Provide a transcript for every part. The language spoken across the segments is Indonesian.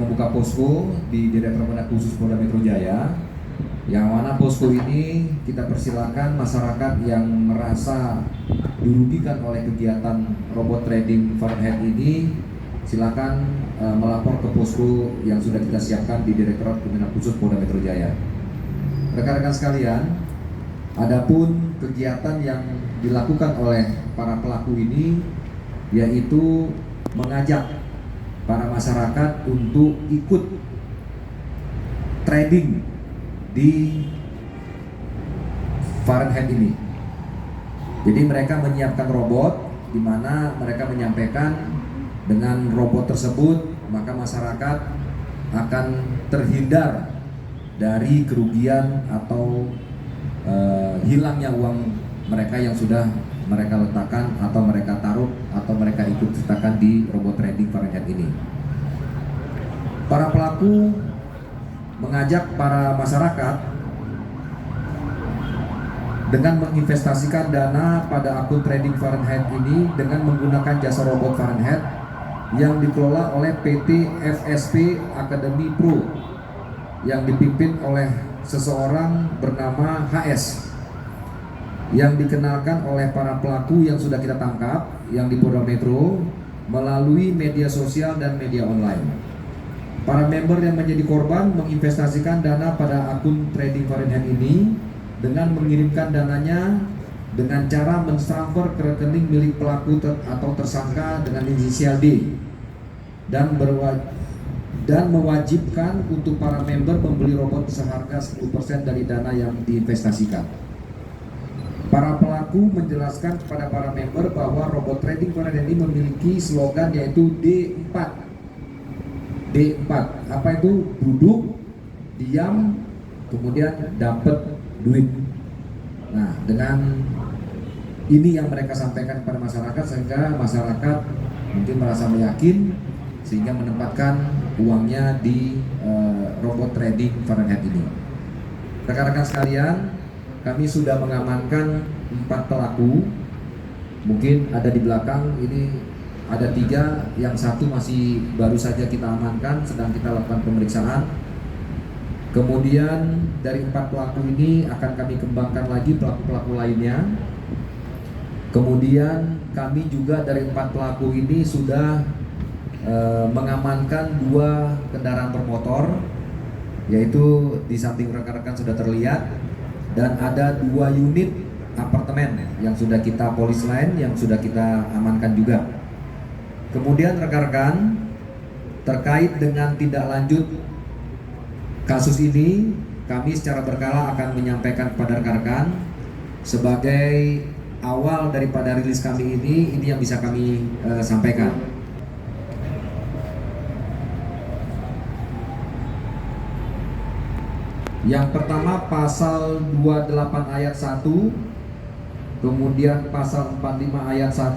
membuka posko di Direktorat Khusus Polda Metro Jaya, yang mana posko ini kita persilakan masyarakat yang merasa dirugikan oleh kegiatan robot trading Fahrenheit ini, silakan melapor ke posko yang sudah kita siapkan di Direktorat Khusus Polda Metro Jaya. Rekan-rekan sekalian, adapun kegiatan yang dilakukan oleh para pelaku ini yaitu mengajak para masyarakat untuk ikut trading di Fahrenheit ini. Jadi mereka menyiapkan robot di mana mereka menyampaikan dengan robot tersebut maka masyarakat akan terhindar dari kerugian atau hilangnya uang mereka yang sudah mereka letakkan atau mereka taruh atau mereka ikut sertakan di robot trading Fahrenheit ini. Para pelaku mengajak para masyarakat dengan menginvestasikan dana pada akun trading Fahrenheit ini dengan menggunakan jasa robot Fahrenheit yang dikelola oleh PT FSP Academy Pro yang dipimpin oleh seseorang bernama HS, yang dikenalkan oleh para pelaku yang sudah kita tangkap yang di Polda Metro melalui media sosial dan media online. Para member yang menjadi korban menginvestasikan dana pada akun trading Fahrenheit ini dengan mengirimkan dananya dengan cara mentransfer ke rekening milik pelaku atau tersangka dengan inisial D dan mewajibkan untuk para member membeli robot seharga 10% dari dana yang diinvestasikan. Para pelaku menjelaskan kepada para member bahwa robot trading Fahrenheit ini memiliki slogan yaitu D4. D4, apa itu? Duduk, diam, kemudian dapat duit. Nah, dengan ini yang mereka sampaikan kepada masyarakat sehingga masyarakat mungkin merasa yakin sehingga menempatkan uangnya di robot trading Fahrenheit ini. Rekan-rekan sekalian, kami sudah mengamankan 4 pelaku. Mungkin ada di belakang ini ada 3, yang 1 masih baru saja kita amankan, sedang kita lakukan pemeriksaan. Kemudian dari 4 pelaku ini akan kami kembangkan lagi pelaku-pelaku lainnya. Kemudian kami juga dari 4 pelaku ini sudah mengamankan 2 kendaraan bermotor, yaitu di samping rekan-rekan sudah terlihat, dan ada 2 unit apartemen yang sudah kita polis line yang sudah kita amankan juga. Kemudian rekan-rekan, terkait dengan tindak lanjut kasus ini, kami secara berkala akan menyampaikan kepada rekan-rekan sebagai awal daripada rilis kami ini yang bisa kami sampaikan. Yang pertama pasal 28 ayat 1, kemudian pasal 45 ayat 1,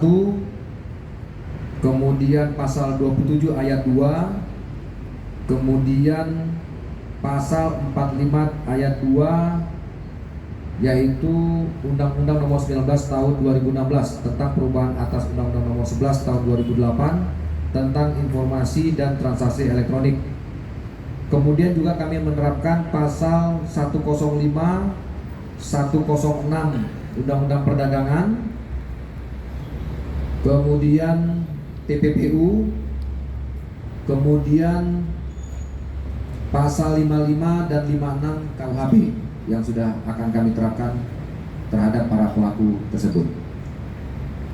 kemudian pasal 27 ayat 2, kemudian pasal 45 ayat 2, yaitu Undang-Undang Nomor 19 Tahun 2016 tentang perubahan atas Undang-Undang Nomor 11 Tahun 2008 tentang informasi dan transaksi elektronik. Kemudian juga kami menerapkan pasal 105, 106 Undang-Undang Perdagangan, kemudian TPPU, kemudian pasal 55 dan 56 KUHP yang sudah akan kami terapkan terhadap para pelaku tersebut.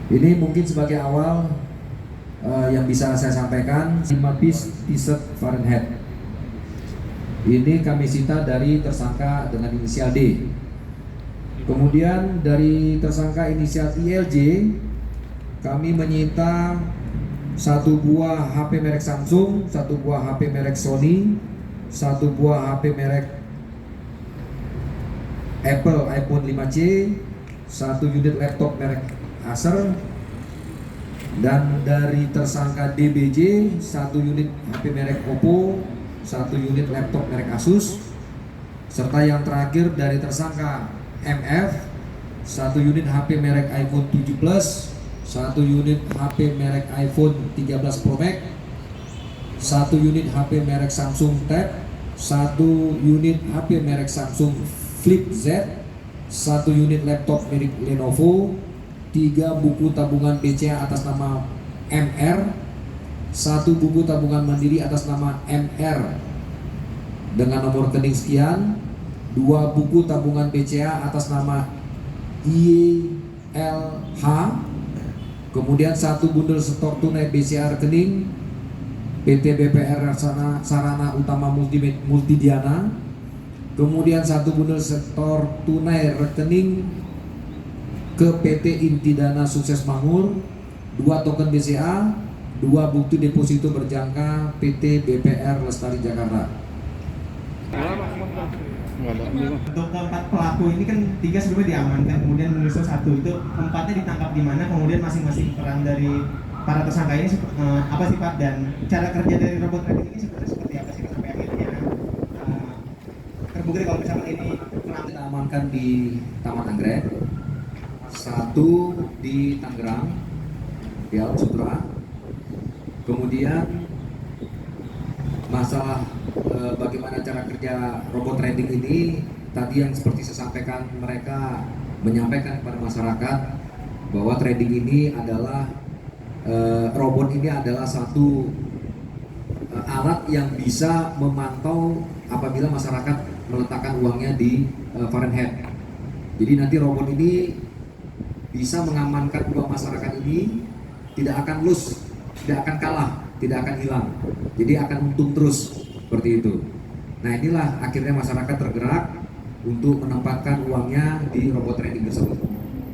Ini mungkin sebagai awal yang bisa saya sampaikan. 5 piece t-shirt Fahrenheit ini kami sita dari tersangka dengan inisial D. Kemudian dari tersangka inisial ILJ kami menyita 1 buah HP merek Samsung, 1 buah HP merek Sony, 1 buah HP merek Apple iPhone 5C, 1 unit laptop merek Acer, dan dari tersangka DBJ 1 unit HP merek Oppo, 1 unit laptop merek Asus, serta yang terakhir dari tersangka MF 1 unit HP merek iPhone 7 Plus, 1 unit HP merek iPhone 13 Pro Max, 1 unit HP merek Samsung Tab, 1 unit HP merek Samsung Flip Z, 1 unit laptop milik Lenovo, 3 buku tabungan BCA atas nama MR, 1 buku tabungan mandiri atas nama MR dengan nomor rekening sekian, 2 buku tabungan BCA atas nama ILH, kemudian 1 bundel setor tunai BCA rekening PT BPR Sarana Utama Multidiana, kemudian 1 bundel setor tunai rekening ke PT Intidana Sukses Makmur, 2 token BCA, 2 bukti deposito berjangka PT BPR Lestari Jakarta. Untuk keempat pelaku ini kan 3 sebelumnya diamankan, kemudian menyusul 1 itu, 4-nya ditangkap di mana, kemudian masing-masing peran dari para tersangka ini apa sih Pak, dan cara kerja dari robot trading ini seperti apa sih sampai akhirnya terbukti kalau misalkan ini Kita amankan di Taman Anggrek, 1 di Tangerang, di Alam Sutra, kemudian masalah bagaimana cara kerja robot trading ini tadi yang seperti saya sampaikan, mereka menyampaikan kepada masyarakat bahwa trading ini adalah robot ini adalah satu alat yang bisa memantau apabila masyarakat meletakkan uangnya di Fahrenheit. Jadi nanti robot ini bisa mengamankan uang masyarakat ini, tidak akan loss, tidak akan kalah, tidak akan hilang. Jadi akan untung terus seperti itu. Nah, inilah akhirnya masyarakat tergerak untuk menempatkan uangnya di robot trading tersebut.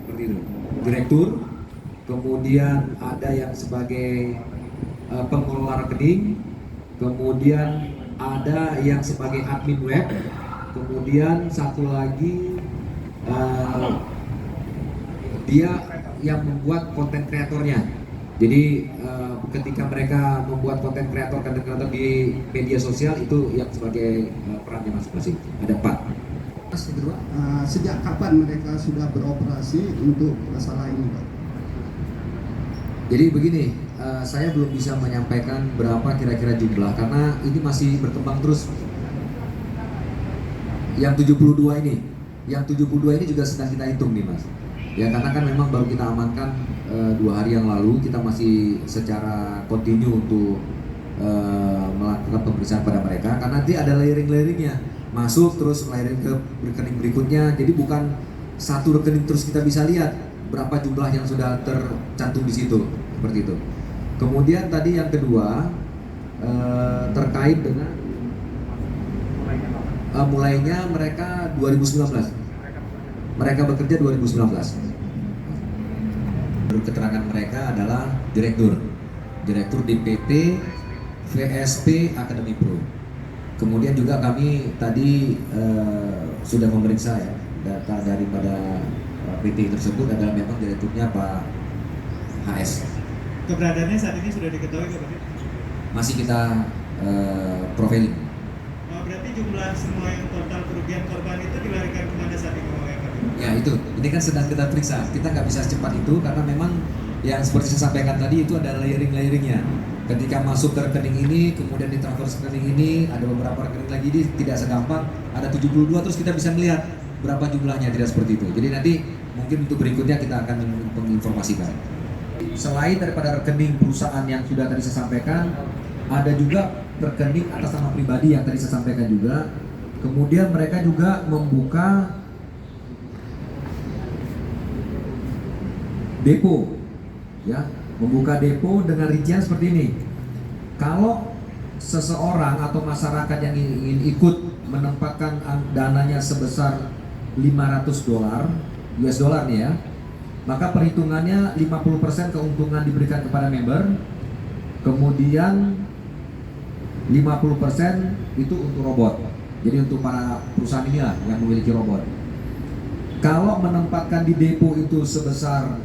Seperti itu. Direktur, kemudian ada yang sebagai pengelola rekening, kemudian ada yang sebagai admin web, kemudian satu lagi dia yang membuat konten kreatornya. Jadi ketika mereka membuat konten kreator di media sosial itu yang sebagai perannya masing-masing. Ada 4. Sejak kapan mereka sudah beroperasi untuk masalah ini, Pak? Jadi begini, saya belum bisa menyampaikan berapa kira-kira jumlah karena ini masih berkembang terus. Yang 72 ini juga sedang kita hitung nih Mas. Ya karena kan memang baru kita amankan 2 hari yang lalu, kita masih secara kontinu untuk melakukan pemeriksaan pada mereka karena nanti ada layering-layeringnya, masuk terus layering ke rekening berikutnya, jadi bukan satu rekening terus kita bisa lihat berapa jumlah yang sudah tercantum di situ, seperti itu. Kemudian tadi yang kedua terkait dengan mulainya mereka 2019. Mereka bekerja 2019. Keterangan mereka adalah direktur di PT VSP Academy Pro. Kemudian juga kami tadi sudah memeriksa ya data daripada PT tersebut adalah memang direkturnya Pak HS. keberadaannya saat ini sudah diketahui Pak? Masih kita profiling. Berarti jumlah semua yang total kerugian korban itu dilarikan kemana saat ini? Ya itu, ini kan sedang kita periksa. Kita nggak bisa secepat itu karena memang yang seperti saya sampaikan tadi itu ada layering-layeringnya. Ketika masuk ke rekening ini, kemudian ditransfer ke rekening ini, ada beberapa rekening lagi, ini tidak segampang. Ada 72 terus kita bisa melihat berapa jumlahnya, tidak seperti itu. Jadi nanti mungkin untuk berikutnya kita akan menginformasikan. Selain daripada rekening perusahaan yang sudah tadi saya sampaikan, ada juga rekening atas nama pribadi yang tadi saya sampaikan juga. Kemudian mereka juga membuka depo, ya, membuka depo dengan rincian seperti ini. Kalau seseorang atau masyarakat yang ingin ikut menempatkan dananya sebesar $500 US dollar nih ya, maka perhitungannya 50% keuntungan diberikan kepada member, kemudian 50% itu untuk robot. Jadi untuk para perusahaan inilah yang memiliki robot. Kalau menempatkan di depo itu sebesar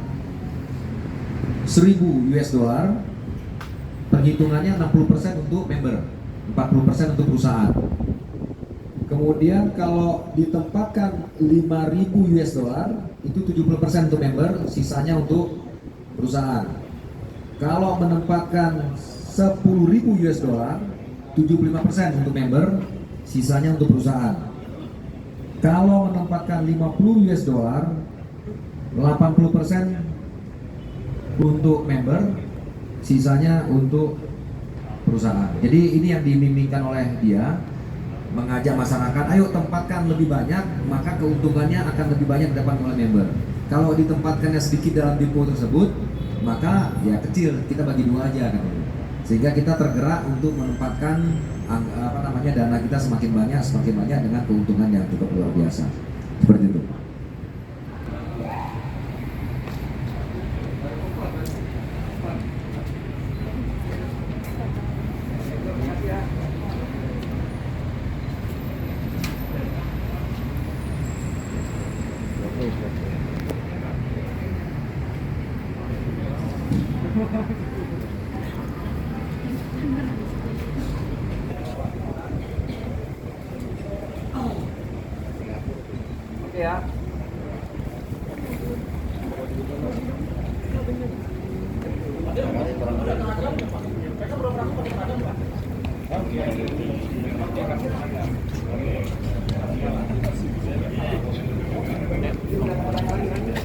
1.000 US dollar, perhitungannya 60% untuk member, 40% untuk perusahaan. Kemudian kalau ditempatkan 5.000 US dollar, itu 70% untuk member, sisanya untuk perusahaan. Kalau menempatkan 10.000 US dollar, 75% untuk member, sisanya untuk perusahaan. Kalau menempatkan 50 US dollar, 80% untuk member, sisanya untuk perusahaan. Jadi ini yang dimimingkan oleh dia, mengajak masyarakat, ayo tempatkan lebih banyak, maka keuntungannya akan lebih banyak didapat oleh member. Kalau ditempatkannya sedikit dalam depo tersebut, maka ya kecil, kita bagi dua aja kan. Sehingga kita tergerak untuk menempatkan dana kita semakin banyak dengan keuntungan yang cukup luar biasa. Seperti itu.